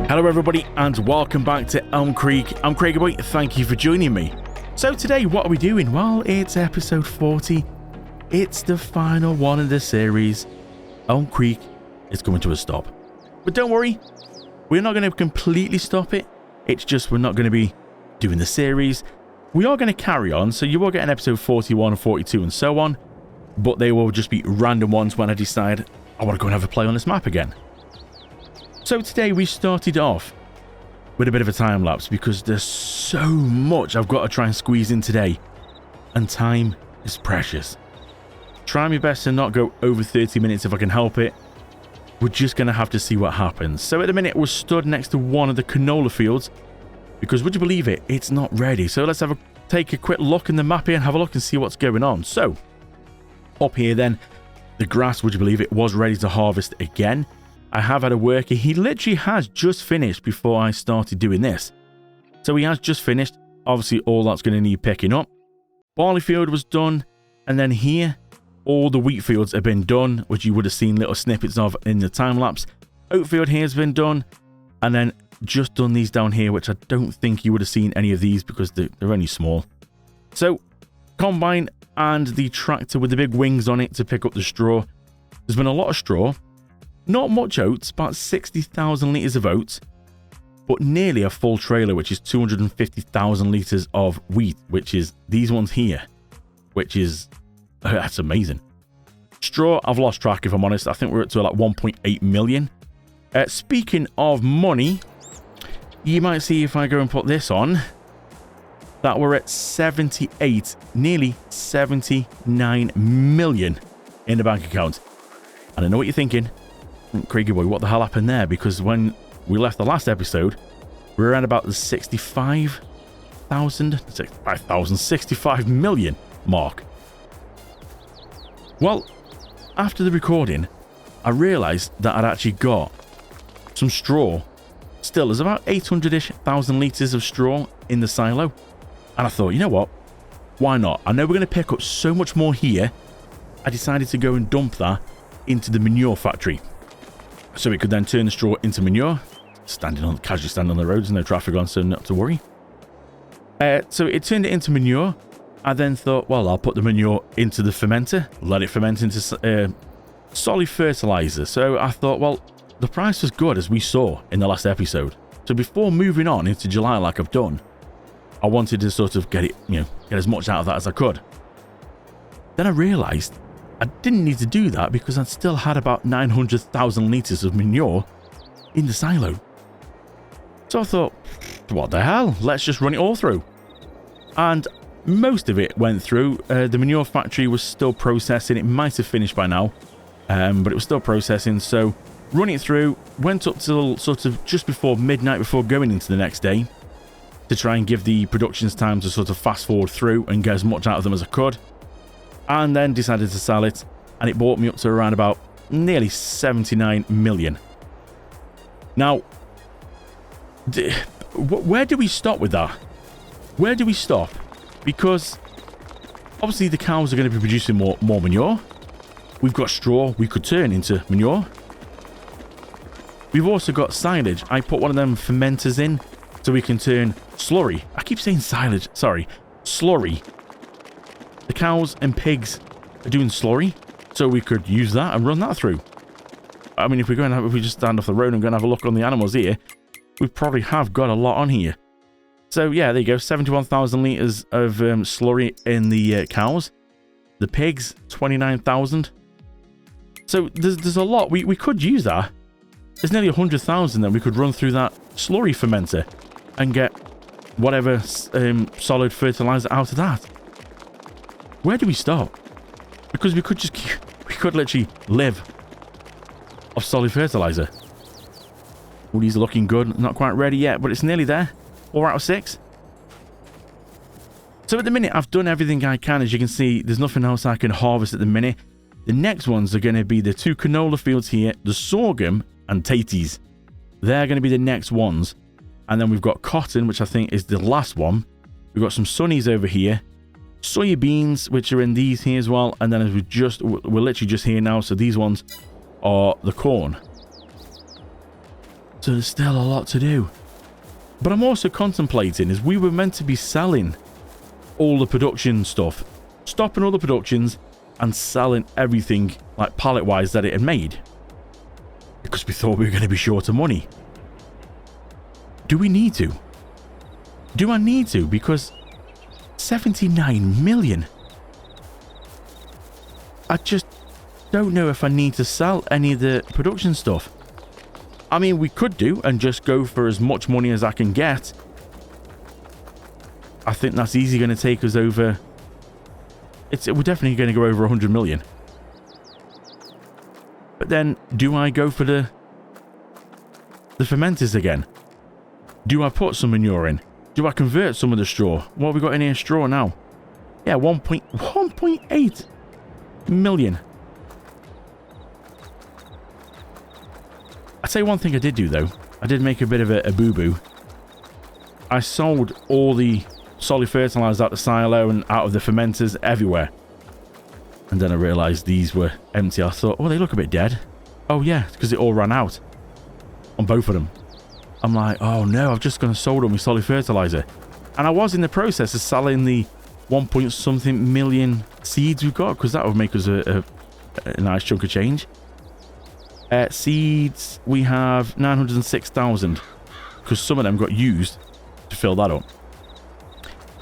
Hello everybody and welcome back to Elm Creek. I'm Craigyboy, thank you for joining me. So today what are we doing? Well, it's episode 40. It's the final one of the series. Elm Creek is coming to a stop. But don't worry, we're not going to completely stop it. It's just we're not going to be doing the series. We are going to carry on, so you will get an episode 41, 42 and so on. But they will just be random ones when I decide I want to go and have a play on this map again. So today we started off with a bit of a time lapse because there's so much I've got to try and squeeze in today. And time is precious. Try my best to not go over 30 minutes if I can help it. We're just going to have to see what happens. So at the minute we're stood next to one of the canola fields because would you believe it, it's not ready. So let's take a quick look in the map here and have a look and see what's going on. So up here then, the grass, would you believe it, was ready to harvest again. I have had a worker, he literally has just finished before I started doing this. So he has just finished, obviously all that's going to need picking up. Barley field was done, and then here, all the wheat fields have been done, which you would have seen little snippets of in the time lapse. Oat field here has been done, and then just done these down here, which I don't think you would have seen any of these because they're only small. So, combine and the tractor with the big wings on it to pick up the straw. There's been a lot of straw. Not much oats, about 60,000 litres of oats, but nearly a full trailer, which is 250,000 litres of wheat, which is these ones here, which is, that's amazing. Straw, I've lost track if I'm honest. I think we're up to like 1.8 million. Speaking of money, you might see if I go and put this on, that we're at 78, nearly 79 million in the bank account. And I know what you're thinking. Craigyboy, what the hell happened there? Because when we left the last episode, we were around about the 65 million mark. Well, after the recording, I realised that I'd actually got some straw. Still, there's about 800-ish thousand litres of straw in the silo. And I thought, you know what? Why not? I know we're going to pick up so much more here. I decided to go and dump that into the manure factory. So it could then turn the straw into manure. Casually standing on the roads, no traffic on, so not to worry. So it turned it into manure. I then thought, well, I'll put the manure into the fermenter, let it ferment into solid fertilizer. So I thought, well, the price was good as we saw in the last episode. So before moving on into July like I've done, I wanted to sort of get it, get as much out of that as I could. Then I realized I didn't need to do that because I'd still had about 900,000 litres of manure in the silo. So I thought, what the hell? Let's just run it all through. And most of it went through. The manure factory was still processing. It might have finished by now, but it was still processing. So running it through, went up till sort of just before midnight before going into the next day to try and give the productions time to sort of fast forward through and get as much out of them as I could. And then decided to sell it, and it brought me up to around about nearly 79 million. Now, where do we stop with that? Where do we stop? Because obviously the cows are going to be producing more manure. We've got straw we could turn into manure. We've also got silage. I put one of them fermenters in so we can turn slurry. I keep saying silage. Sorry, slurry. The cows and pigs are doing slurry, so we could use that and run that through. I mean, if we just stand off the road and go and have a look on the animals here, we probably have got a lot on here. So yeah, there you go, 71,000 litres of slurry in the cows. The pigs, 29,000. So there's a lot. We could use that. There's nearly 100,000 that we could run through that slurry fermenter and get whatever solid fertilizer out of that. Where do we stop? Because we could literally live off solid fertilizer. All these are looking good. Not quite ready yet, but it's nearly there. 4 out of 6. So at the minute, I've done everything I can. As you can see, there's nothing else I can harvest at the minute. The next ones are going to be the 2 canola fields here, the sorghum and taties. They're going to be the next ones. And then we've got cotton, which I think is the last one. We've got some sunnies over here. Soybeans, which are in these here as well, and then as we're literally just here now, so these ones are the corn. So there's still a lot to do. But I'm also contemplating, is we were meant to be selling all the production stuff, stopping all the productions and selling everything like pallet wise that it had made, because we thought we were going to be short of money. Do we need to? Do I need to? Because 79 million. I just don't know if I need to sell any of the production stuff. I mean, we could do and just go for as much money as I can get. I think that's easy going to take us over. We're definitely going to go over 100 million. But then, do I go for the fermenters again? Do I put some manure in? Do I convert some of the straw? What have we got in here? Straw now. Yeah, 1.8 million. I'll tell you one thing I did do, though. I did make a bit of a boo-boo. I sold all the solid fertilizers out the silo and out of the fermenters everywhere. And then I realized these were empty. I thought, oh, they look a bit dead. Oh, yeah, because it all ran out on both of them. I'm like, oh, no, I've just gone and sold all my solid fertilizer. And I was in the process of selling the 1-point-something million seeds we've got, because that would make us a nice chunk of change. Seeds, we have 906,000, because some of them got used to fill that up.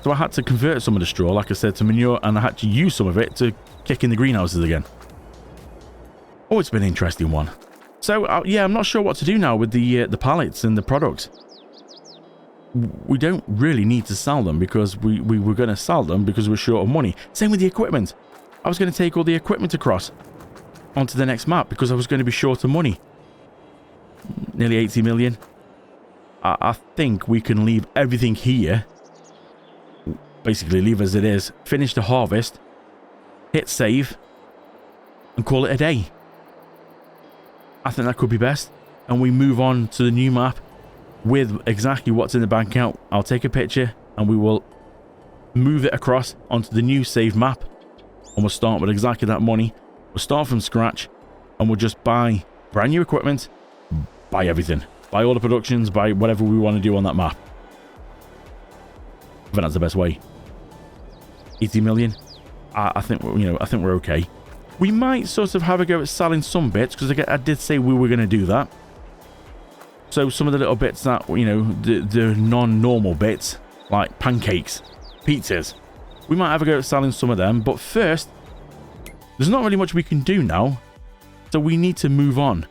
So I had to convert some of the straw, like I said, to manure, and I had to use some of it to kick in the greenhouses again. Oh, it's been an interesting one. So, yeah, I'm not sure what to do now with the pallets and the products. We don't really need to sell them, because we were going to sell them because we're short of money. Same with the equipment. I was going to take all the equipment across onto the next map because I was going to be short of money. Nearly 80 million. I think we can leave everything here. Basically leave as it is. Finish the harvest. Hit save. And call it a day. I think that could be best. And we move on to the new map with exactly what's in the bank account. I'll take a picture and we will move it across onto the new save map. And we'll start with exactly that money. We'll start from scratch and we'll just buy brand new equipment, buy everything, buy all the productions, buy whatever we want to do on that map. I think that's the best way. 80 million. I think, I think we're okay. We might sort of have a go at selling some bits because I did say we were going to do that. So some of the little bits that, the non-normal bits, like pancakes, pizzas, we might have a go at selling some of them. But first, there's not really much we can do now. So we need to move on.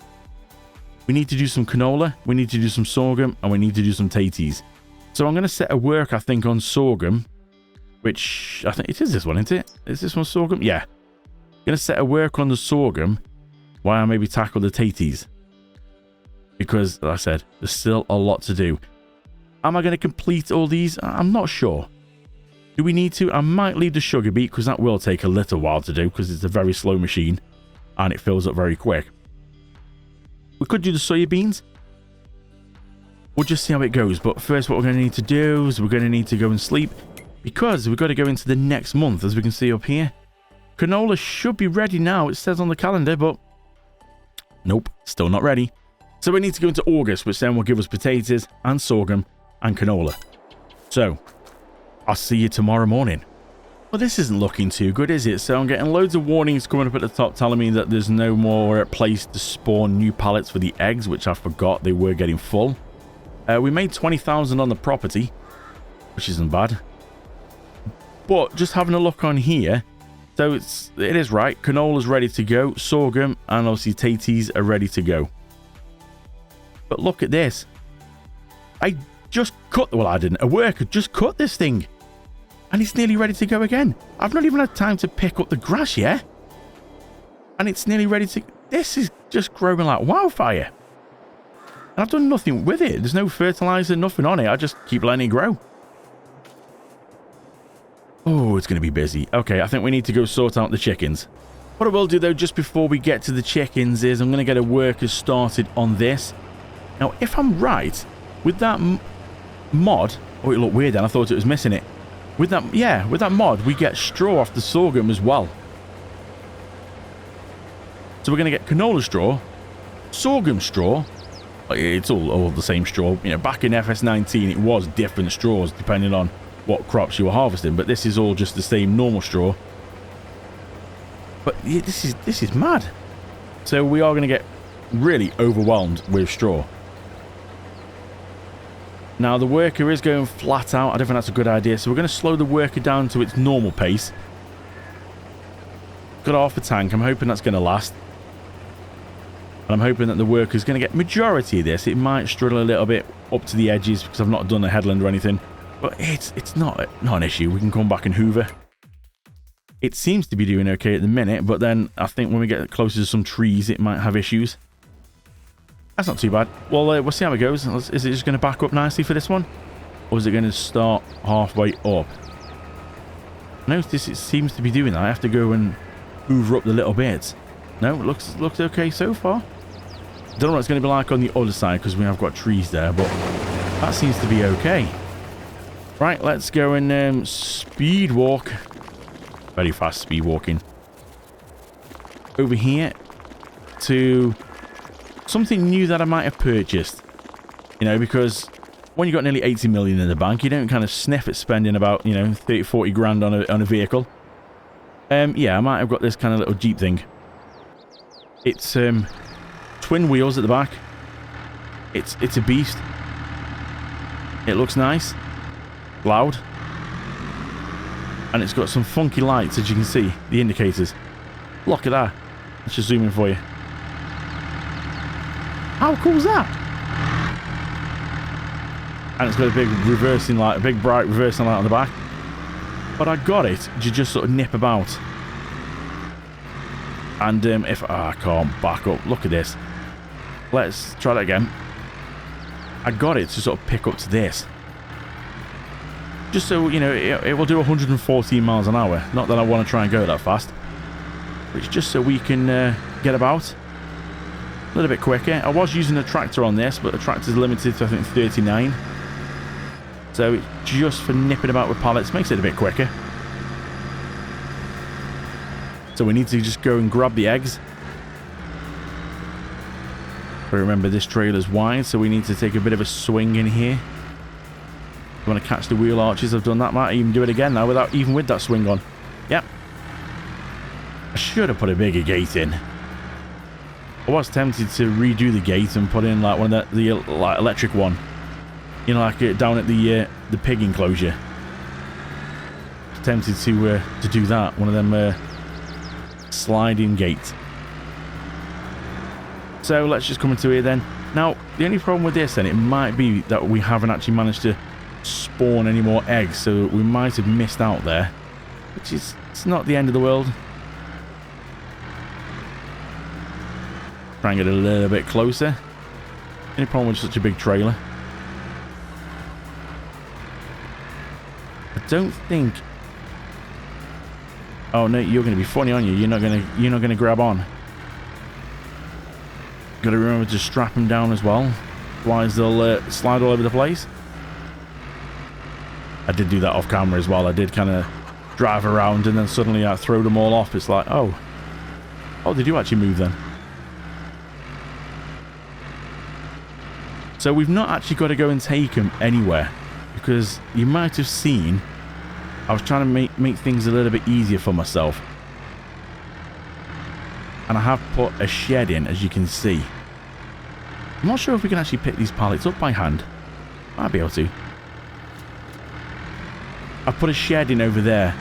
We need to do some canola, we need to do some sorghum, and we need to do some taties. So I'm going to set a work, I think, on sorghum, which I think it is this one, isn't it? Is this one sorghum? Yeah. I'm going to set a work on the sorghum while I maybe tackle the taties. Because, like I said, there's still a lot to do. Am I going to complete all these? I'm not sure. Do we need to? I might leave the sugar beet because that will take a little while to do because it's a very slow machine and it fills up very quick. We could do the soybeans. We'll just see how it goes. But first, what we're going to need to do is we're going to need to go and sleep because we've got to go into the next month, as we can see up here. Canola should be ready now. It says on the calendar, but nope, still not ready. So we need to go into August, which then will give us potatoes and sorghum and canola. So I'll see you tomorrow morning. Well, this isn't looking too good, is it? So I'm getting loads of warnings coming up at the top telling me that there's no more place to spawn new pallets for the eggs, which I forgot they were getting full. We made 20,000 on the property, which isn't bad. But just having a look on here, so it is right. Canola's ready to go. Sorghum and obviously taties are ready to go. But look at this. I just cut, well, I didn't. A worker just cut this thing. And it's nearly ready to go again. I've not even had time to pick up the grass yet. And it's nearly ready to... This is just growing like wildfire. And I've done nothing with it. There's no fertilizer, nothing on it. I just keep letting it grow. Oh, it's going to be busy. Okay, I think we need to go sort out the chickens. What I will do, though, just before we get to the chickens is I'm going to get a worker started on this. Now, if I'm right, with that mod... Oh, it looked weird then. I thought it was missing it. With that, yeah, with that mod, we get straw off the sorghum as well. So we're going to get canola straw, sorghum straw, It's all the same straw. You know, back in FS19, it was different straws depending on what crops you were harvesting, but this is all just the same normal straw. But yeah, this is mad. So we are going to get really overwhelmed with straw. Now the worker is going flat out. I don't think that's a good idea, so we're going to slow the worker down to its normal pace. Got half a tank. I'm hoping that's going to last. And I'm hoping that the worker's going to get majority of this. It might struggle a little bit up to the edges because I've not done a headland or anything. But it's not an issue. We can come back and hoover. It seems to be doing okay at the minute, but then I think when we get closer to some trees, it might have issues. That's not too bad. Well, we'll see how it goes. Is it just going to back up nicely for this one? Or is it going to start halfway up? Notice it seems to be doing that. I have to go and hoover up the little bits. No, it looks okay so far. Don't know what it's going to be like on the other side because we have got trees there, but that seems to be okay. Right, let's go and speed walk. Very fast speed walking. Over here to something new that I might have purchased. You know, because when you've got nearly 80 million in the bank, you don't kind of sniff at spending about, you know, 30, 40 grand on a vehicle. Yeah, I might have got this kind of little Jeep thing. It's twin wheels at the back. It's a beast. It looks nice. Loud. And it's got some funky lights, as you can see, the indicators. Look at that. Let's just zoom in for you. How cool is that? And it's got a big reversing light, a big bright reversing light on the back. But I got it to just sort of nip about. And if I can't back up, look at this. Let's try that again. I got it to sort of pick up to this. Just so, you know, it will do 114 miles an hour. Not that I want to try and go that fast. But it's just so we can get about a little bit quicker. I was using a tractor on this, but the tractor's limited to, I think, 39. So it's just for nipping about with pallets. Makes it a bit quicker. So we need to just go and grab the eggs. But remember, this trailer's wide, so we need to take a bit of a swing in here. I want to catch the wheel arches. I've done that. Might even do it again now even with that swing on. Yep. I should have put a bigger gate in. I was tempted to redo the gate and put in like one of the like electric one. You know, like down at the pig enclosure. I was tempted to do that. One of them sliding gates. So let's just come into here then. Now, the only problem with this then, it might be that we haven't actually managed to spawn any more eggs, so we might have missed out there, which is, it's not the end of the world. Try and get a little bit closer. Any problem with such a big trailer? I don't think. Oh no, you're going to be funny, aren't you? You're not going to grab on. Got to remember to strap them down as well, otherwise they'll slide all over the place. I did do that off camera as well. I did kind of drive around and then suddenly I throw them all off. It's like, oh, they do actually move then. So we've not actually got to go and take them anywhere, because you might have seen I was trying to make things a little bit easier for myself. And I have put a shed in, as you can see. I'm not sure if we can actually pick these pallets up by hand. Might be able to. I put a shed in over there,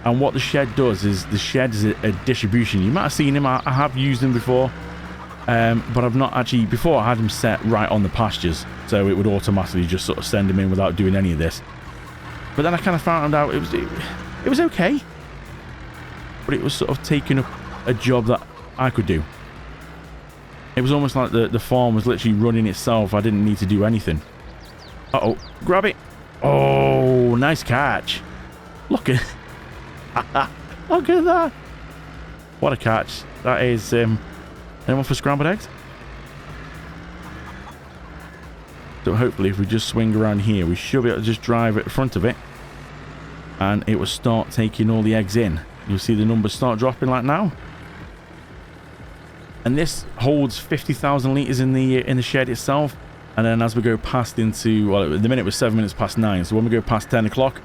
and what the shed does is the shed is a distribution. You might have seen him. I have used them before, but I've not actually. Before I had them set right on the pastures, so it would automatically just sort of send them in without doing any of this. But then I kind of found out it was okay, but it was sort of taking up a job that I could do. It was almost like the farm was literally running itself. I didn't need to do anything. Uh-oh, grab it. Oh, nice catch. Look at look at that. What a catch. That is anyone for scrambled eggs? So hopefully if we just swing around here, we should be able to just drive at the front of it, and it will start taking all the eggs in. You'll see the numbers start dropping like now. And this holds 50,000 litres in the shed itself. And then as we go past into, well, at the minute was 7 minutes past 9. So when we go past 10 o'clock,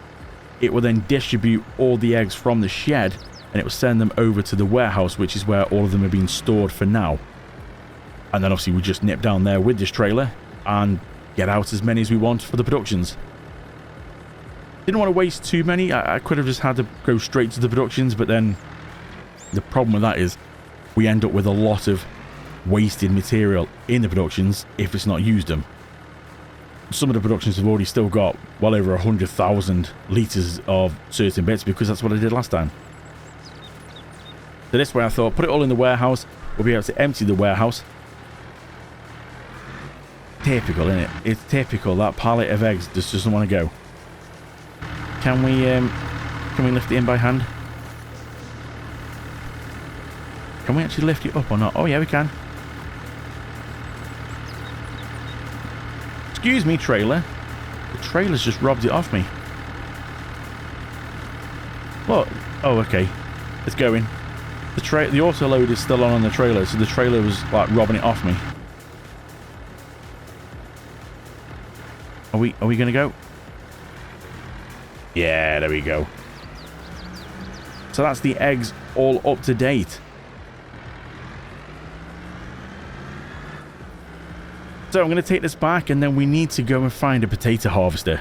it will then distribute all the eggs from the shed. And it will send them over to the warehouse, which is where all of them are being stored for now. And then obviously we just nip down there with this trailer and get out as many as we want for the productions. Didn't want to waste too many. I could have just had to go straight to the productions, but then the problem with that is we end up with a lot of wasted material in the productions if it's not used them. Some of the productions have already still got well over 100,000 litres of certain bits because that's what I did last time. So this way I thought, put it all in the warehouse. We'll be able to empty the warehouse. Typical, isn't it? It's typical. That pallet of eggs just doesn't want to go. Can we lift it in by hand? Can we actually lift it up or not? Oh yeah, we can. Excuse me, trailer. The trailer's just robbed it off me. What? Oh, okay. It's going. The auto load is still on the trailer, so the trailer was like robbing it off me. Are we gonna go? Yeah, there we go. So that's the eggs all up to date. So I'm going to take this back and then we need to go and find a potato harvester.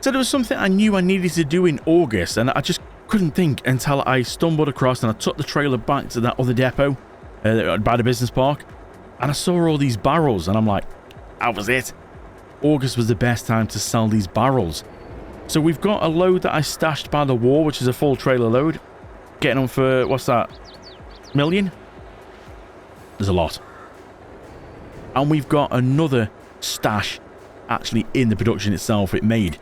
So there was something I knew I needed to do in August and I just couldn't think until I stumbled across and I took the trailer back to that other depot by the business park and I saw all these barrels and I'm like, that was it. August was the best time to sell these barrels. So we've got a load that I stashed by the wall, which is a full trailer load. Getting on for, what's that? $1 million? There's a lot. And we've got another stash actually in the production itself it made.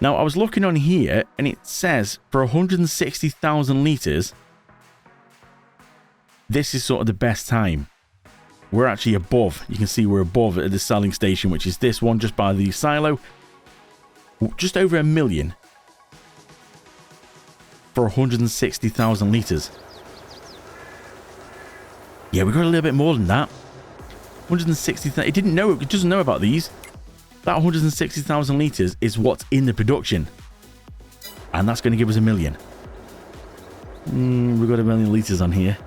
Now, I was looking on here, and it says for 160,000 litres, this is sort of the best time. We're actually above. You can see we're above at the selling station, which is this one, just by the silo. Just over $1 million for 160,000 litres. Yeah, we got a little bit more than that. 160,000. It doesn't know about these. That 160,000 litres is what's in the production. And that's going to give us $1 million. We've got 1 million litres on here.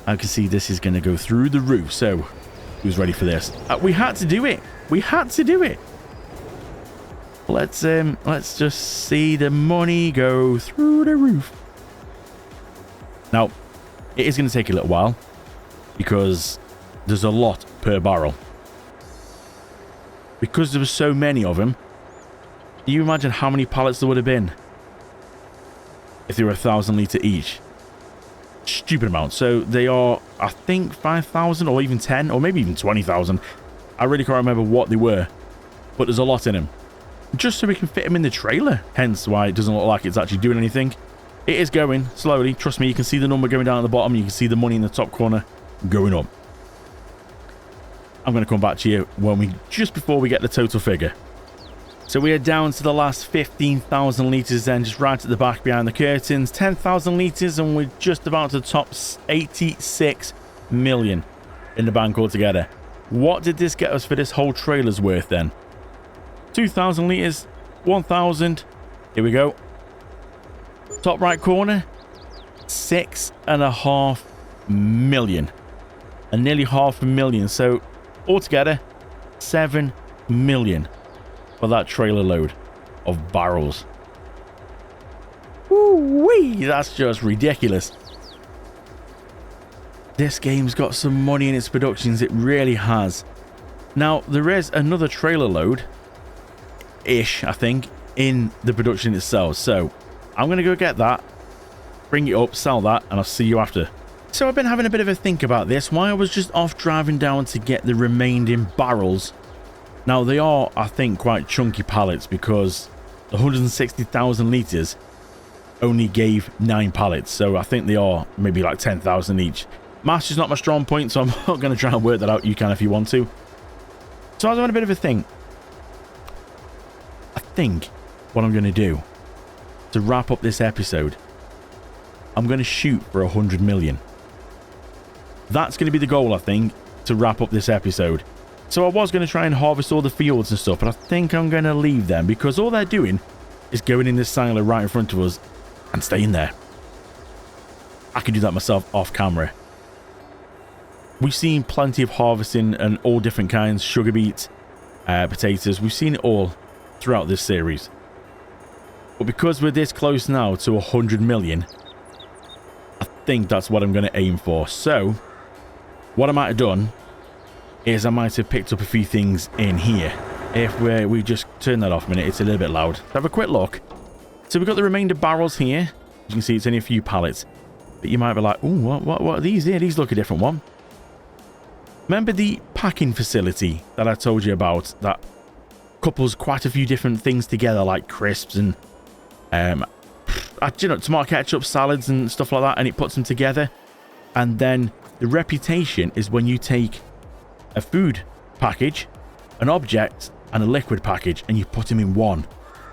I can see this is going to go through the roof. So, who's ready for this? We had to do it. We had to do it. Let's just see the money go through the roof. Now, it is going to take a little while because there's a lot per barrel. Because there were so many of them, can you imagine how many pallets there would have been if they were 1,000 litre each? Stupid amount. So they are, I think, 5,000 or even 10 or maybe even 20,000. I really can't remember what they were, but there's a lot in them. Just so we can fit them in the trailer. Hence why it doesn't look like it's actually doing anything. It is going slowly. Trust me, you can see the number going down at the bottom. You can see the money in the top corner going up. I'm going to come back to you just before we get the total figure. So we are down to the last 15,000 litres then, just right at the back behind the curtains. 10,000 litres and we're just about to top 86 million in the bank altogether. What did this get us for this whole trailer's worth then? 2,000 litres, 1,000. Here we go. Top right corner, 6.5 million. And nearly 500,000. So altogether, 7 million for that trailer load of barrels. Woo-wee! That's just ridiculous. This game's got some money in its productions. It really has. Now, there is another trailer load ish, I think, in the production itself. So I'm going to go get that, bring it up, sell that, and I'll see you after. So I've been having a bit of a think about this while I was just off driving down to get the remaining barrels. Now they are, I think, quite chunky pallets because the 160,000 litres only gave 9 pallets. So I think they are maybe like 10,000 each. Maths is not my strong point, so I'm not going to try and work that out. You can if you want to. So I was having a bit of a think. I think what I'm going to do to wrap up this episode, I'm going to shoot for 100 million. That's going to be the goal, I think, to wrap up this episode. So I was going to try and harvest all the fields and stuff, but I think I'm going to leave them because all they're doing is going in this silo right in front of us and staying there. I can do that myself off camera. We've seen plenty of harvesting and all different kinds, sugar beets, potatoes. We've seen it all throughout this series. But because we're this close now to 100 million, I think that's what I'm going to aim for. So what I might have done is I might have picked up a few things in here. If we just turn that off a minute, it's a little bit loud. Have a quick look. So we've got the remainder barrels here. As you can see, it's only a few pallets. But you might be like, ooh, what are these here? These look a different one. Remember the packing facility that I told you about that couples quite a few different things together, like crisps and tomato ketchup, salads and stuff like that, and it puts them together. And then the reputation is when you take a food package, an object, and a liquid package, and you put them in one,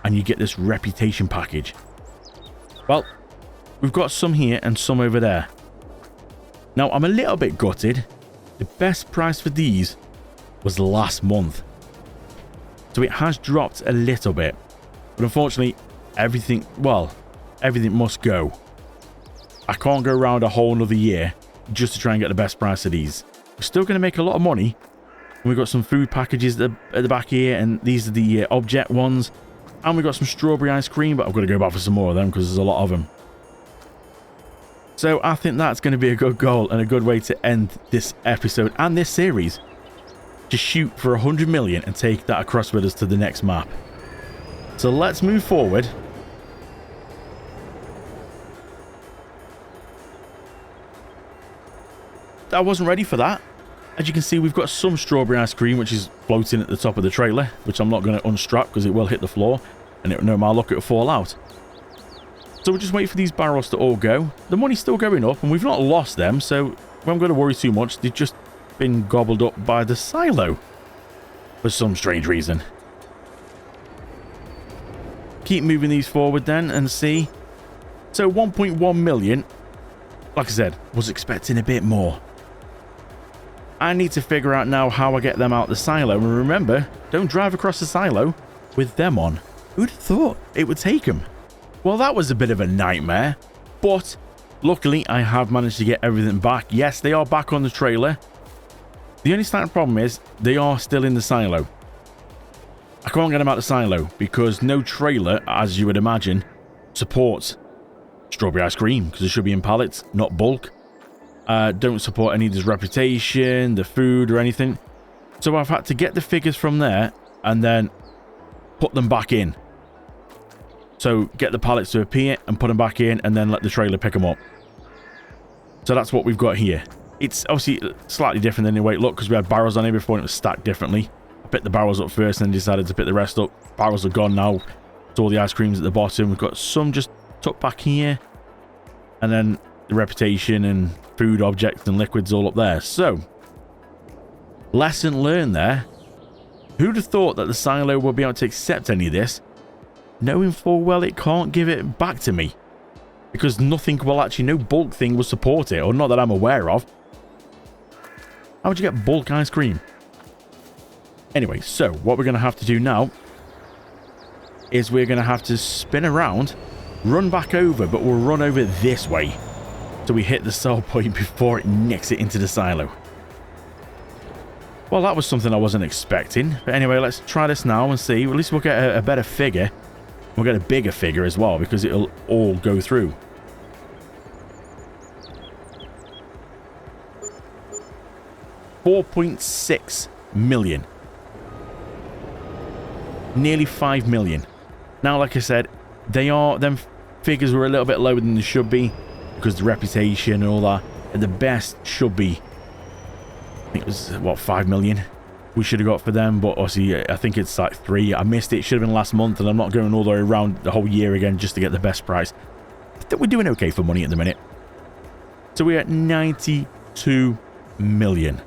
and you get this reputation package. Well, we've got some here and some over there. Now, I'm a little bit gutted. The best price for these was last month. So it has dropped a little bit. But unfortunately, everything must go. I can't go around a whole another year just to try and get the best price of these. We're still going to make a lot of money. We've got some food packages at the back here, and these are the object ones. And we've got some strawberry ice cream, but I've got to go back for some more of them because there's a lot of them. So I think that's going to be a good goal and a good way to end this episode and this series. To shoot for 100 million and take that across with us to the next map. So let's move forward. I wasn't ready for that. As you can see, we've got some strawberry ice cream, which is floating at the top of the trailer, which I'm not going to unstrap because it will hit the floor, and no matter look, it'll fall out. So we'll just wait for these barrels to all go. The money's still going up, and we've not lost them, so we haven't got to worry too much. They've just been gobbled up by the silo for some strange reason. Keep moving these forward then and see. So 1.1 million. Like I said, was expecting a bit more. I need to figure out now how I get them out the silo. And remember, don't drive across the silo with them on. Who'd have thought it would take them? Well, that was a bit of a nightmare. But luckily, I have managed to get everything back. Yes, they are back on the trailer. The only slight problem is they are still in the silo. I can't get them out the silo because no trailer, as you would imagine, supports strawberry ice cream because it should be in pallets, not bulk. Don't support any of this reputation, the food or anything. So I've had to get the figures from there and then put them back in. So get the pallets to appear and put them back in and then let the trailer pick them up. So that's what we've got here. It's obviously slightly different than the way it looked because we had barrels on here before and it was stacked differently. I picked the barrels up first and then decided to pick the rest up. Barrels are gone now. So all the ice creams at the bottom. We've got some just tucked back here. And then the reputation and food objects and liquids all up there. So, lesson learned there. Who'd have thought that the silo would be able to accept any of this, knowing full well it can't give it back to me? Because nothing will actually, no bulk thing will support it, or not that I'm aware of. How would you get bulk ice cream? Anyway, so what we're going to have to do now is we're going to have to spin around, run back over, but we'll run over this way. So we hit the sell point before it nicks it into the silo. Well, that was something I wasn't expecting. But anyway, let's try this now and see. At least we'll get a better figure. We'll get a bigger figure as well because it'll all go through. $4.6 million. Nearly 5 million. Now, like I said, them figures were a little bit lower than they should be because the reputation and all that. And the best should be, I think it was, what, 5 million we should have got for them. But obviously, I think it's like 3. I missed it. It should have been last month. And I'm not going all the way around the whole year again just to get the best price. I think we're doing okay for money at the minute. So we're at 92 million.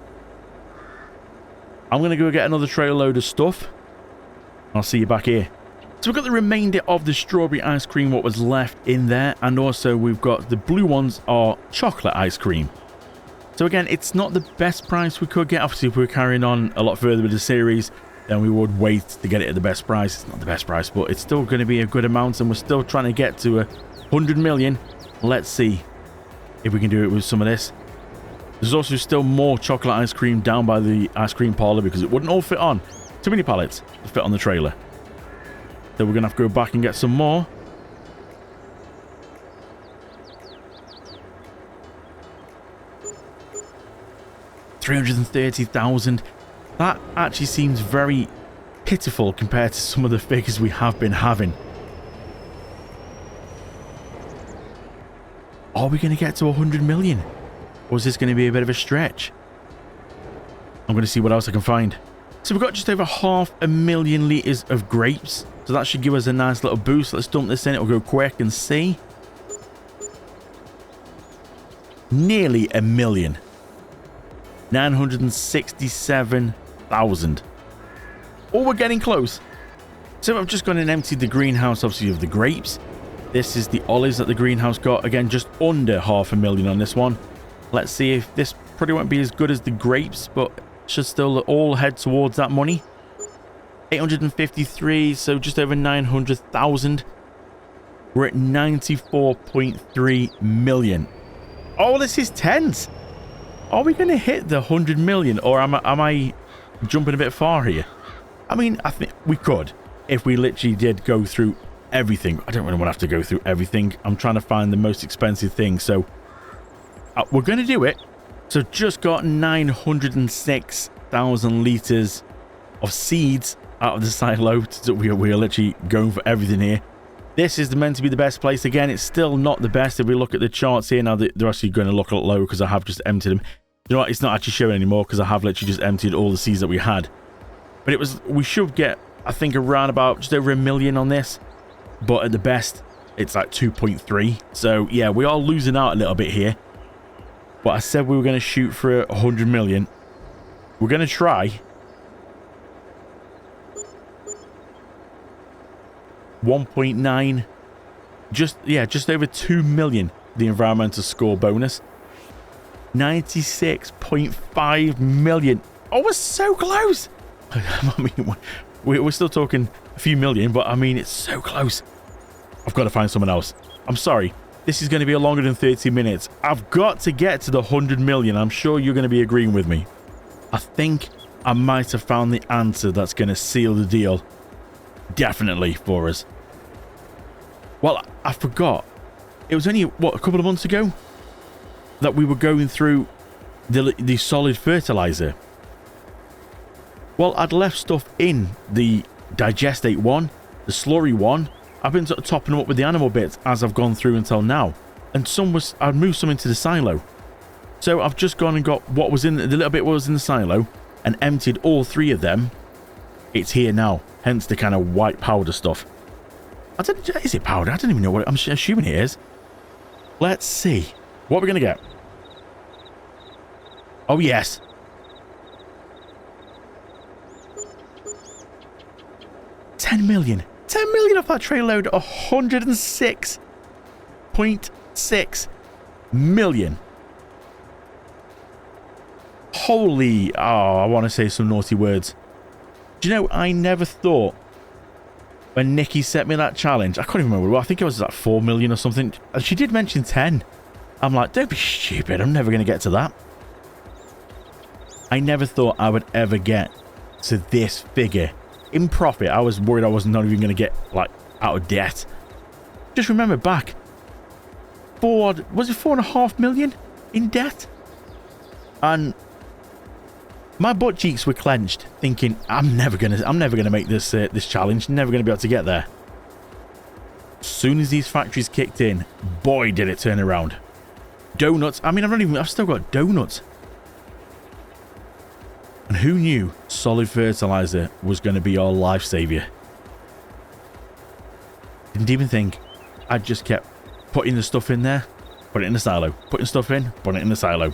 I'm going to go get another trail load of stuff. I'll see you back here. So we've got the remainder of the strawberry ice cream, what was left in there. And also we've got the blue ones are chocolate ice cream. So again, it's not the best price we could get. Obviously, if we were carrying on a lot further with the series, then we would wait to get it at the best price. It's not the best price, but it's still going to be a good amount, and we're still trying to get to 100 million. Let's see if we can do it with some of this. There's also still more chocolate ice cream down by the ice cream parlor because it wouldn't all fit on. Too many pallets to fit on the trailer. So we're going to have to go back and get some more. $330,000. That actually seems very pitiful compared to some of the figures we have been having. Are we going to get to 100 million? Or is this going to be a bit of a stretch? I'm going to see what else I can find. So we've got just over 500,000 litres of grapes. So that should give us a nice little boost. Let's dump this in. It'll go quick and see. Nearly a million. 967,000. Oh, we're getting close. So I've just gone and emptied the greenhouse, obviously, of the grapes. This is the olives that the greenhouse got. Again, just under 500,000 on this one. Let's see if this probably won't be as good as the grapes, but should still all head towards that money. 853, so just over 900,000. We're at 94.3 million. Oh, this is tense. Are we going to hit the 100 million, or am I jumping a bit far here? I mean, I think we could if we literally did go through everything. I don't really want to have to go through everything. I'm trying to find the most expensive thing, so we're going to do it. So just got 906,000 litres of seeds out of the silo. So we are literally going for everything here. This is meant to be the best place. Again, it's still not the best. If we look at the charts here now, they're actually going to look a lot lower because I have just emptied them. You know what? It's not actually showing anymore because I have literally just emptied all the seeds that we had. But we should get, I think, around about just over 1 million on this. But at the best, it's like 2.3. So yeah, we are losing out a little bit here. But I said we were going to shoot for 100 million. We're going to try. 1.9. Just over 2 million. The environmental score bonus. 96.5 million. Oh, we're so close. I mean, we're still talking a few million, but I mean, it's so close. I've got to find someone else. I'm sorry. This is going to be longer than 30 minutes. I've got to get to the 100 million. I'm sure you're going to be agreeing with me. I think I might have found the answer that's going to seal the deal. Definitely for us. Well, I forgot. It was only, what, a couple of months ago that we were going through the solid fertilizer. Well, I'd left stuff in the digestate one, the slurry one. I've been sort of topping them up with the animal bits as I've gone through until now. And I'd moved some into the silo. So I've just gone and got what was in the little bit what was in the silo and emptied all 3 of them. It's here now, hence the kind of white powder stuff. Is it powder? I don't even know what I'm assuming it is. Let's see. What are we going to get? Oh, yes. $10 million. 10 million off that tray load. 106.6 million. Holy. Oh, I want to say some naughty words. Do you know, I never thought when Nikki set me that challenge, I can't even remember. I think it was like 4 million or something. And she did mention 10. I'm like, don't be stupid. I'm never going to get to that. I never thought I would ever get to this figure. In profit, I was worried I was not even going to get, like, out of debt. Just remember back, was it 4.5 million in debt? And my butt cheeks were clenched, thinking, I'm never gonna make this challenge. Never gonna be able to get there. As soon as these factories kicked in, boy, did it turn around. Donuts. I mean, I've still got donuts. And who knew solid fertilizer was going to be our life savior? Didn't even think. I just kept putting the stuff in there, put it in the silo, putting stuff in, put it in the silo.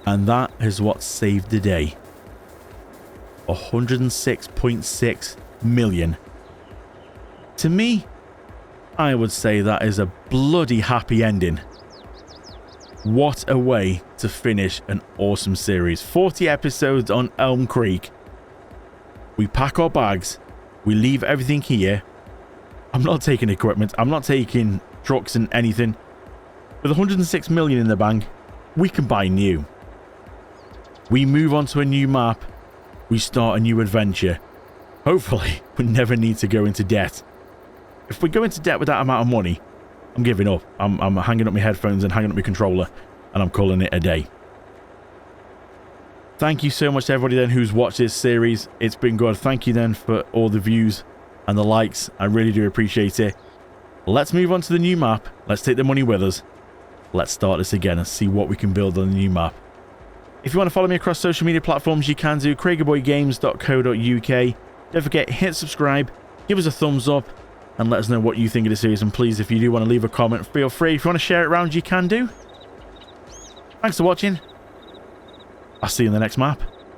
And that is what saved the day. 106.6 million. To me, I would say that is a bloody happy ending. What a way to finish an awesome series. 40 episodes on Elm Creek. We pack our bags. We leave everything here. I'm not taking equipment. I'm not taking trucks and anything. With 106 million in the bank, we can buy new. We move on to a new map. We start a new adventure. Hopefully, we never need to go into debt. If we go into debt with that amount of money, I'm giving up. I'm hanging up my headphones and hanging up my controller, and I'm calling it a day. Thank you so much to everybody then who's watched this series. It's been good. Thank you then for all the views and the likes. I really do appreciate it. Let's move on to the new map. Let's take the money with us. Let's start this again and see what we can build on the new map. If you want to follow me across social media platforms, you can do craigyboygames.co.uk. Don't forget, hit subscribe, give us a thumbs up, and let us know what you think of the series. And please, if you do want to leave a comment, feel free. If you want to share it around, you can do. Thanks for watching. I'll see you in the next map.